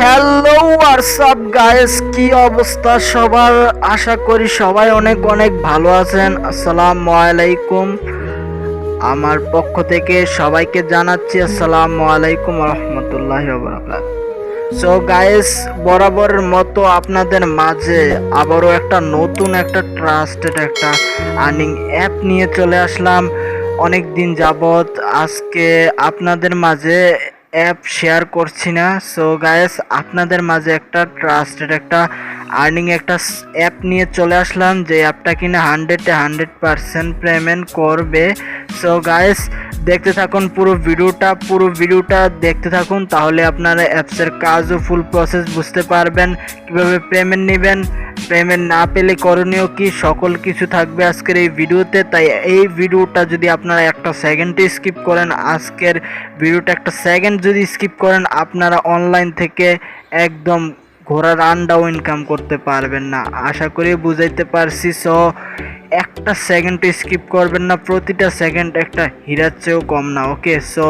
Hello WhatsApp guys, কি অবস্থা সবার? আশা করি সবাই অনেক অনেক ভালো আছেন। আসসালামু আলাইকুম। আমার পক্ষ থেকে সবাইকে জানাচ্ছি আসসালামু আলাইকুম রহমতুল্লাহি ওয়া বারাকাতুহু। সো গাইস, বরাবরের মতো আপনাদের মাঝে আবারও একটা নতুন একটা ট্রাস্টেড একটা আর্নিং অ্যাপ নিয়ে চলে আসলাম অনেক দিন যাবত। আজকে আপনাদের মাঝে অ্যাপ শেয়ার করছি না। সো গাইস, আপনাদের মাঝে একটা ট্রাস্টেড একটা আর্নিং একটা অ্যাপ নিয়ে চলে আসলাম, যে অ্যাপটা কিনা 100% পেমেন্ট করবে। সো গাইস, দেখতে থাকুন পুরো ভিডিওটা দেখতে থাকুন, তাহলে আপনারা অ্যাপসের কাজ ও ফুল প্রসেস বুঝতে পারবেন, কিভাবে পেমেন্ট নেবেন, পেমেন্ট না পেলে করণীয় কি, সকল কিছু থাকবে আজকের এই ভিডিওতে। তাই এই ভিডিওটা যদি আপনারা একটা সেকেন্ড স্কিপ করেন, আজকের ভিডিওটা একটা সেকেন্ড যদি স্কিপ করেন, আপনারা অনলাইন থেকে একদম ঘোড়ার আন্ডাও ইনকাম করতে পারবেন না। আশা করি বুঝাইতে পারছি। সো একটা সেকেন্ড স্কিপ করবেন না, প্রতিটা সেকেন্ড একটা হীরার চেয়েও কম না। ওকে, সো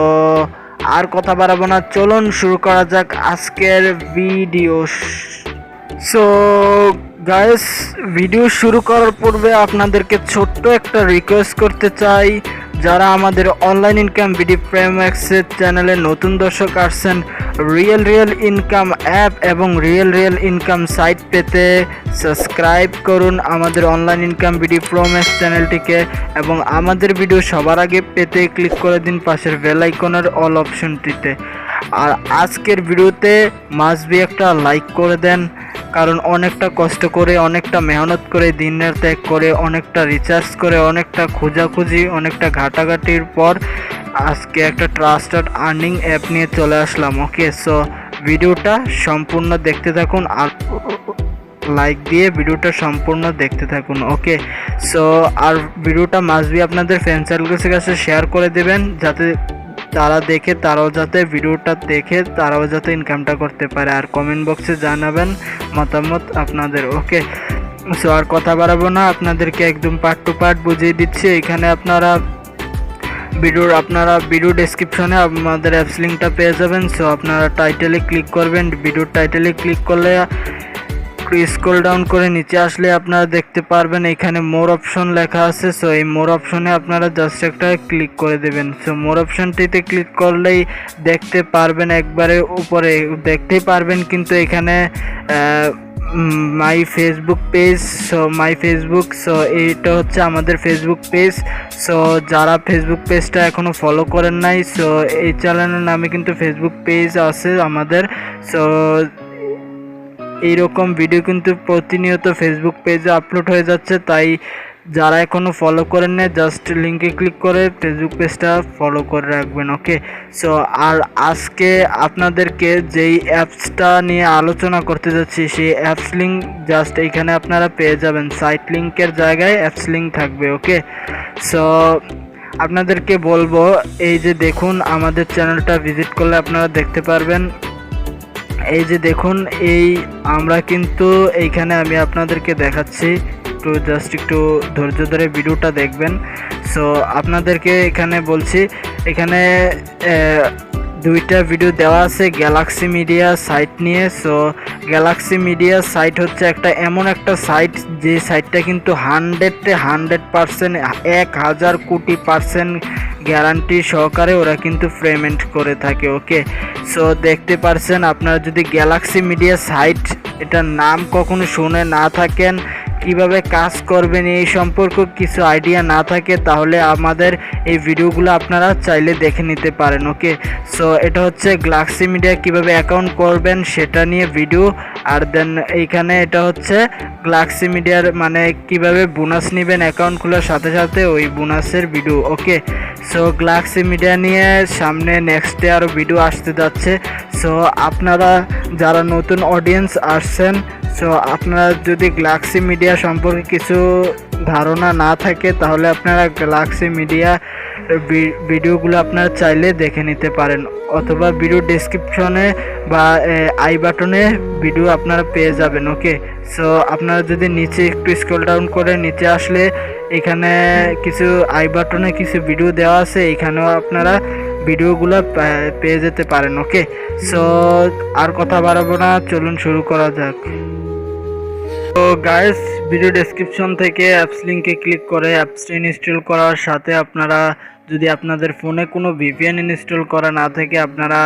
আর কথা বাড়াবো না, চলুন শুরু করা যাক আজকের ভিডিও। সো গাইস, ভিডিও শুরু করার পূর্বে আপনাদেরকে ছোট্ট একটা রিকোয়েস্ট করতে চাই, যারা আমাদের অনলাইন ইনকাম ভিডিও প্রেমেক্সের চ্যানেলে নতুন দর্শক আসছেন, রিয়েল ইনকাম অ্যাপ এবং রিয়েল ইনকাম সাইট পেতে সাবস্ক্রাইব করুন আমাদের অনলাইন ইনকাম ভিডিও প্রোম্যাক্স চ্যানেলটিকে, এবং আমাদের ভিডিও সবার আগে পেতে ক্লিক করে দিন পাশের বেল আইকনের অল অপশনটিতে। আর আজকের ভিডিওতে মাস্ট বি একটা লাইক করে দেন, কারণ অনেকটা কষ্ট করে, অনেকটা মেহনত করে, দিনের ত্যাগ করে, অনেকটা রিচার্জ করে, অনেকটা খোঁজাখুঁজি, অনেকটা ঘাটাঘাটির পর আজকে একটা ট্রাস্টেড আর্নিং অ্যাপ নিয়ে চলে আসলাম। ওকে, সো ভিডিওটা সম্পূর্ণ দেখতে থাকুন আর লাইক দিয়ে ভিডিওটা সম্পূর্ণ দেখতে থাকুন। ওকে, সো আর ভিডিওটা মাস্ট বি আপনাদের ফ্রেন্ড সার্কেলের কাছে শেয়ার করে দেবেন, যাতে তারা দেখে, তারাও যাতে ভিডিওটা দেখে তারাও যাতে ইনকামটা করতে পারে। আর কমেন্ট বক্সে জানাবেন মতামত আপনাদের। ওকে, সো আর কথা বাড়াবো না, আপনাদেরকে একদম পার্ট টু পার্ট বুঝিয়ে দিচ্ছি। এখানে আপনারা ভিডিও ডেসক্রিপশনে আমাদের অ্যাপস লিঙ্কটা পেয়ে যাবেন। সো আপনারা টাইটেলে ক্লিক করবেন, ভিডিওর টাইটেলে ক্লিক করলে স্ক্রল ডাউন করে নিচে আসলে আপনারা দেখতে পারবেন এখানে মোর অপশন লেখা আছে। সো এই মোর অপশনে আপনারা জাস্ট একটা ক্লিক করে দেবেন। সো মোর অপশনটিতে ক্লিক করলেই দেখতে পারবেন, একবারে উপরে দেখতেই পারবেন, কিন্তু এখানে my Facebook page. So my Facebook, so এইটা হচ্ছে আমাদের ফেসবুক পেজ। সো যারা ফেসবুক পেজটা এখনও ফলো করেন নাই, সো এই চ্যানেলের নামে কিন্তু ফেসবুক পেজ আছে আমাদের। সো এইরকম ভিডিও কিন্তু প্রতিনিয়ত ফেসবুক পেজে আপলোড হয়ে যাচ্ছে, তাই যারা এখনও ফলো করেন না, জাস্ট লিঙ্কে ক্লিক করে ফেসবুক পেজটা ফলো করে রাখবেন। ওকে, সো আর আজকে আপনাদেরকে যেই অ্যাপসটা নিয়ে আলোচনা করতে যাচ্ছি, সেই অ্যাপস লিঙ্ক জাস্ট এইখানে আপনারা পেয়ে যাবেন, সাইট লিঙ্কের জায়গায় অ্যাপস লিঙ্ক থাকবে। ওকে, সো আপনাদেরকে বলবো, এই যে দেখুন আমাদের চ্যানেলটা ভিজিট করলে আপনারা দেখতে পারবেন, এই যে দেখুন, এই আমরা কিন্তু এইখানে আমি আপনাদেরকে দেখাচ্ছি, একটু জাস্ট একটু ধৈর্য ধরে ভিডিওটা দেখবেন। সো আপনাদেরকে এখানে বলছি, এখানে দুইটা ভিডিও দেওয়া আছে গ্যালাক্সি মিডিয়া সাইট নিয়ে। সো গ্যালাক্সি মিডিয়া সাইট হচ্ছে একটা এমন একটা সাইট, যে সাইটটা কিন্তু 100% 1000 কোটি % গ্যারান্টি সহকারে ওরা কিন্তু পেমেন্ট করে থাকে। ওকে, সো দেখতে পারছেন, আপনারা যদি গ্যালাক্সি মিডিয়া সাইট এটার নাম কখনো শুনে না থাকেন, কিভাবে কাজ করবেন এই সম্পর্কে কিছু আইডিয়া না থাকে, তাহলে আমাদের এই ভিডিওগুলো আপনারা চাইলে দেখে নিতে পারেন। ওকে, সো এটা হচ্ছে গ্যালাক্সি মিডিয়া কিভাবে অ্যাকাউন্ট করবেন সেটা নিয়ে ভিডিও, আর দেন এইখানে এটা হচ্ছে গ্যালাক্সি মিডিয়ার মানে কিভাবে বোনাস নেবেন অ্যাকাউন্ট খোলার সাথে সাথে, ওই বোনাসের ভিডিও। ওকে, সো গ্যালাক্সি মিডিয়া নিয়ে সামনে নেক্সটে আরও ভিডিও আসতে যাচ্ছে। সো আপনারা যারা নতুন অডিয়েন্স আসছেন, সো আপনারা যদি গ্যালাক্সি মিডিয়া সম্পর্কে কিছু ধারণা না থাকে, তাহলে আপনারা গ্যালাক্সি মিডিয়া ভিডিওগুলো আপনারা চাইলে দেখে নিতে পারেন, অথবা ভিডিও ডেসক্রিপশনে বা আই বাটনে ভিডিও আপনারা পেয়ে যাবেন। ওকে, সো আপনারা যদি নিচে একটু স্ক্রল ডাউন করে নিচে আসলে এখানে কিছু আই বাটনে কিছু ভিডিও দেওয়া আছে, এখানেও আপনারা ভিডিওগুলো পেয়ে যেতে পারেন। ওকে, সো আর কথা বাড়াবো না, চলুন শুরু করা যাক। তো গাইস, ভিডিও ডেসক্রিপশন থেকে অ্যাপস লিঙ্কে ক্লিক করে অ্যাপসটি ইনস্টল করার সাথে আপনারা যদি আপনাদের ফোনে কোনো ভিপিএন ইনস্টল করা না থাকে, আপনারা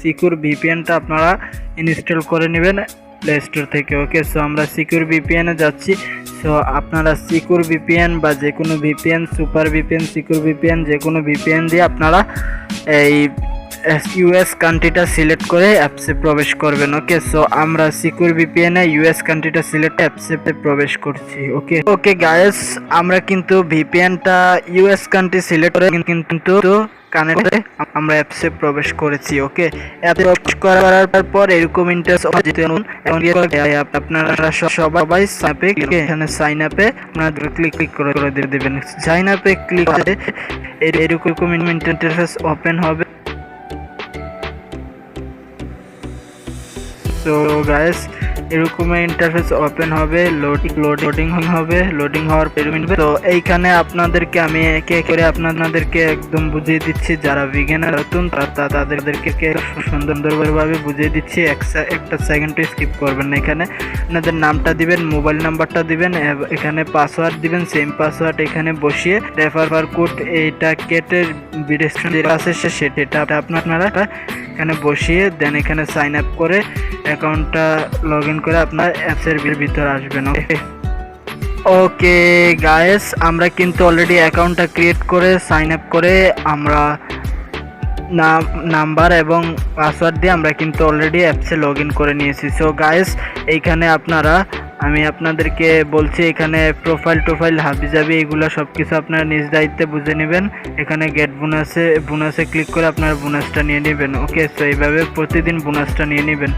সিকিউর ভিপিএনটা আপনারা ইনস্টল করে নেবেন প্লে স্টোর থেকে। ওকে, সো আমরা সিকিউর ভিপিএনে যাচ্ছি। সো আপনারা সিকিউর ভিপিএন বা যে কোনো VPN, super VPN, secure VPN, যে কোনো ভিপিএন দিয়ে আপনারা এই ইউএস কান্ট্রিটা সিলেক্ট করে অ্যাপসে প্রবেশ করবেন। ওকে, সো আমরা সিকিউর ভিপিএনে ইউএস কান্ট্রিটা সিলেক্ট অ্যাপসে প্রবেশ করছি। ওকে গাইস, আমরা কিন্তু ভিপিএনটা ইউএস কান্ট্রি সিলেক্ট করে কিন্তু কানেক্ট আমরা অ্যাপসে প্রবেশ করেছি। ওকে, অ্যাপে প্রবেশ করার পর এরকম ইন্টারফেস আপনারা সবাই এখানে সাইন আপে আপনারা ক্লিক করে দিবেন। সাইন আপে ক্লিক করে এরকম ইন্টারফেস ওপেন হবে। সো গাইস, এরকম ইন্টারফেস ওপেন হবে, লোডিং হবে। লোডিং হওয়ার পর তো এইখানে আপনাদেরকে আমি একে করে আপনাদেরকে একদম বুঝিয়ে দিচ্ছি, যারা বিগিনার নতুন তাদেরকে সুন্দরভাবে বুঝিয়ে দিচ্ছি। একটা সেকেন্ড স্কিপ করবেন না। এখানে আপনাদের নামটা দিবেন, মোবাইল নাম্বারটা দিবেন, এখানে পাসওয়ার্ড দিবেন, সেম পাসওয়ার্ড এখানে বসিয়ে রেফার কোড এইটা কেটে যেটা আছে সেটা আপনারা এখানে বসিয়ে দেন এখানে সাইন আপ করে অ্যাকাউন্টটা লগ ইন করে আপনার অ্যাপসের ভিতরে আসবেন। ওকে গাইস, আমরা কিন্তু অলরেডি অ্যাকাউন্টটা ক্রিয়েট করে সাইন আপ করে আমরা নাম্বার এবং পাসওয়ার্ড দিয়ে আমরা কিন্তু অলরেডি অ্যাপসে লগ ইন করে নিয়েছি। সো গাইস, এইখানে আমি আপনাদেরকে বলছি, এখানে প্রোফাইল হাবিজাবি এগুলো সব কিছু আপনারা নিজ দায়িত্বে বুঝে নেবেন। এখানে গেট বোনাসে ক্লিক করে আপনারা বোনাসটা নিয়ে নেবেন। ওকে, সো এইভাবে প্রতিদিন বোনাসটা নিয়ে নেবেন।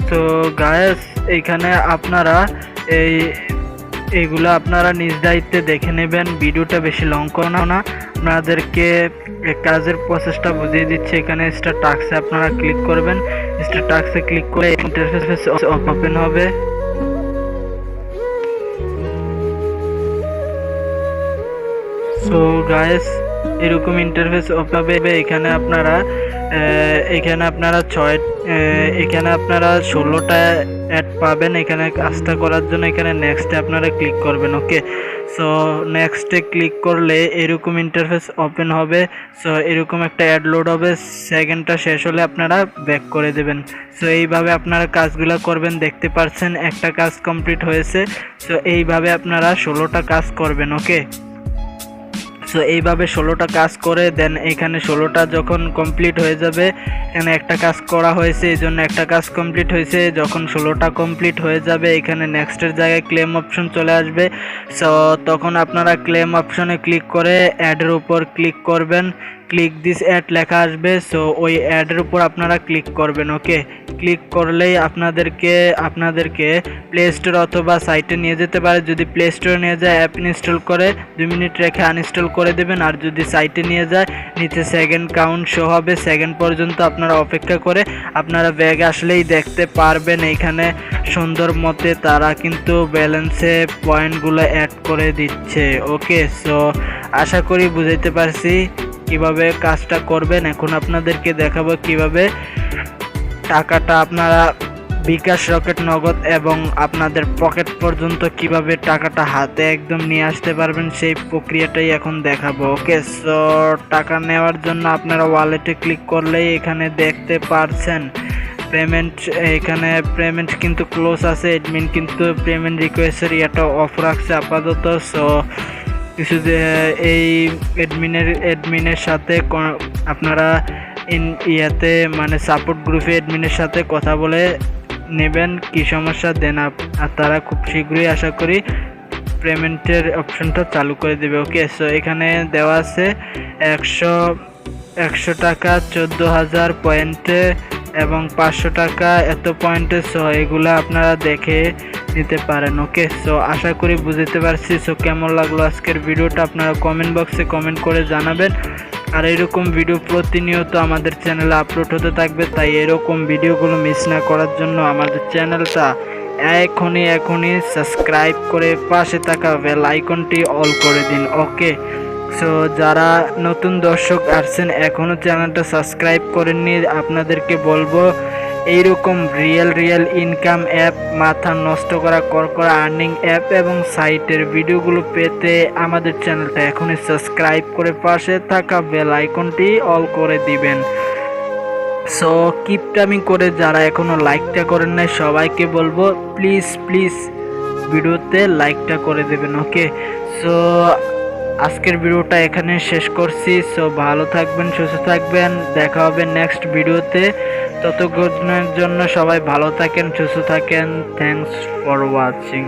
তো গাইস, এইখানে আপনারা এইগুলো আপনারা নিজ দায়িত্বে দেখে নেবেন। ভিডিওটা বেশি লং করো না, আপনাদেরকে কাজের প্রসেসটা বুঝিয়ে দিচ্ছে। এখানে স্টার্ট টাস্কে আপনারা ক্লিক করবেন। স্টার্ট টাস্কে ক্লিক করে ইন্টারফেস ওপেন হবে। সো গাইস, এরকম ইন্টারফেস ওপেন হবে। এখানে আপনারা 16টা অ্যাড পাবেন। এখানে কাজটা করার জন্য এখানে নেক্সটে আপনারা ক্লিক করবেন। ওকে, সো নেক্সটে ক্লিক করলে এরকম ইন্টারফেস ওপেন হবে। সো এরকম একটা অ্যাড লোড হবে, সেকেন্ডটা শেষ হলে আপনারা ব্যাক করে দেবেন। সো এইভাবে আপনারা কাজগুলো করবেন। দেখতে পাচ্ছেন একটা কাজ কমপ্লিট হয়েছে। সো এইভাবে আপনারা 16টা কাজ করবেন। ওকে, সো এইভাবে 16টা কাজ করে দেন এখানে 16টা যখন কমপ্লিট হয়ে যাবে, এখানে একটা কাজ করা হয়েছে এই জন্য একটা কাজ কমপ্লিট হয়েছে। যখন 16টা কমপ্লিট হয়ে যাবে, এখানে নেক্সটের জায়গায় ক্লেম অপশন চলে আসবে। সো তখন আপনারা ক্লেম অপশনে ক্লিক করে অ্যাডের উপর ক্লিক করবেন। ক্লিক দিস অ্যাড লেখা আসবে। সো ওই অ্যাডের উপর আপনারা ক্লিক করবেন। ওকে, ক্লিক করলেই আপনাদেরকে প্লে স্টোর অথবা সাইটে নিয়ে যেতে পারে। যদি প্লে স্টোরে নিয়ে যায় অ্যাপ ইনস্টল করে 2 মিনিট রেখে আনইনস্টল করে দেবেন। আর যদি সাইটে নিয়ে যায় নিচে সেকেন্ড কাউন্ট শো হবে, সেকেন্ড পর্যন্ত আপনারা অপেক্ষা করে আপনারা ব্যাগ আসলেই দেখতে পারবেন। এইখানে সুন্দর মতে তারা কিন্তু ব্যালেন্সে পয়েন্টগুলো অ্যাড করে দিচ্ছে। ওকে, সো আশা করি বুঝাইতে পারছি কিভাবে কাজটা করবেন। এখন আপনাদেরকে দেখাবো কিভাবে টাকাটা আপনারা বিকাশ, রকেট, নগদ এবং আপনাদের পকেট পর্যন্ত কিভাবে টাকাটা হাতে একদম নিয়ে আসতে পারবেন, সেই প্রক্রিয়াটাই এখন দেখাবো। ওকে, সো টাকা নেওয়ার জন্য আপনারা ওয়ালেটে ক্লিক করলেই এখানে দেখতে পারছেন পেমেন্ট। এখানে পেমেন্ট কিন্তু ক্লোজ আছে, এডমিন কিন্তু পেমেন্ট রিকোয়েস্টের এটা অফ রাখছে আপাতত। সো কিছু যে এই এডমিনের সাথে আপনারা মানে সাপোর্ট গ্রুপে এডমিনের সাথে কথা বলে নেবেন কি সমস্যা দেন, আর তারা খুব শীঘ্রই আশা করি পেমেন্টের অপশনটা চালু করে দেবে। ওকে, সো এখানে দেওয়া আছে 100 টাকা 14,000 পয়েন্টে এবং 500 টাকা এত পয়েন্টে। সো এগুলো আপনারা দেখে নিতে পারেন। ওকে, সো আশা করি বুঝতে পারছি। সো কেমন লাগলো আজকের ভিডিওটা আপনারা কমেন্ট বক্সে কমেন্ট করে জানাবেন। আর এরকম ভিডিও প্রতিনিয়ত আমাদের চ্যানেলে আপলোড হতে থাকবে, তাই এরকম ভিডিওগুলো মিস না করার জন্য আমাদের চ্যানেলটা এখনই সাবস্ক্রাইব করে পাশে থাকা বেল আইকনটি অল করে দিন। ওকে, সো যারা নতুন দর্শক আসছেন এখনও চ্যানেলটা সাবস্ক্রাইব করেননি, আপনাদেরকে বলবো এইরকম রিয়েল ইনকাম অ্যাপ, মাথা নষ্ট করা আর্নিং অ্যাপ এবং সাইটের ভিডিওগুলো পেতে আমাদের চ্যানেলটা এখনই সাবস্ক্রাইব করে পাশে থাকা বেল আইকনটি অল করে দিবেন। সো কিপটামি করে যারা এখনো লাইকটা করেন নাই সবাইকে বলবো প্লিজ ভিডিওতে লাইকটা করে দেবেন। ওকে, সো আজকের ভিডিওটা এখানে শেষ করছি। সো ভালো থাকবেন, সুস্থ থাকবেন, দেখা হবে নেক্সট ভিডিওতে। ততক্ষণের জন্য সবাই ভালো থাকেন, সুস্থ থাকেন। Thanks for watching.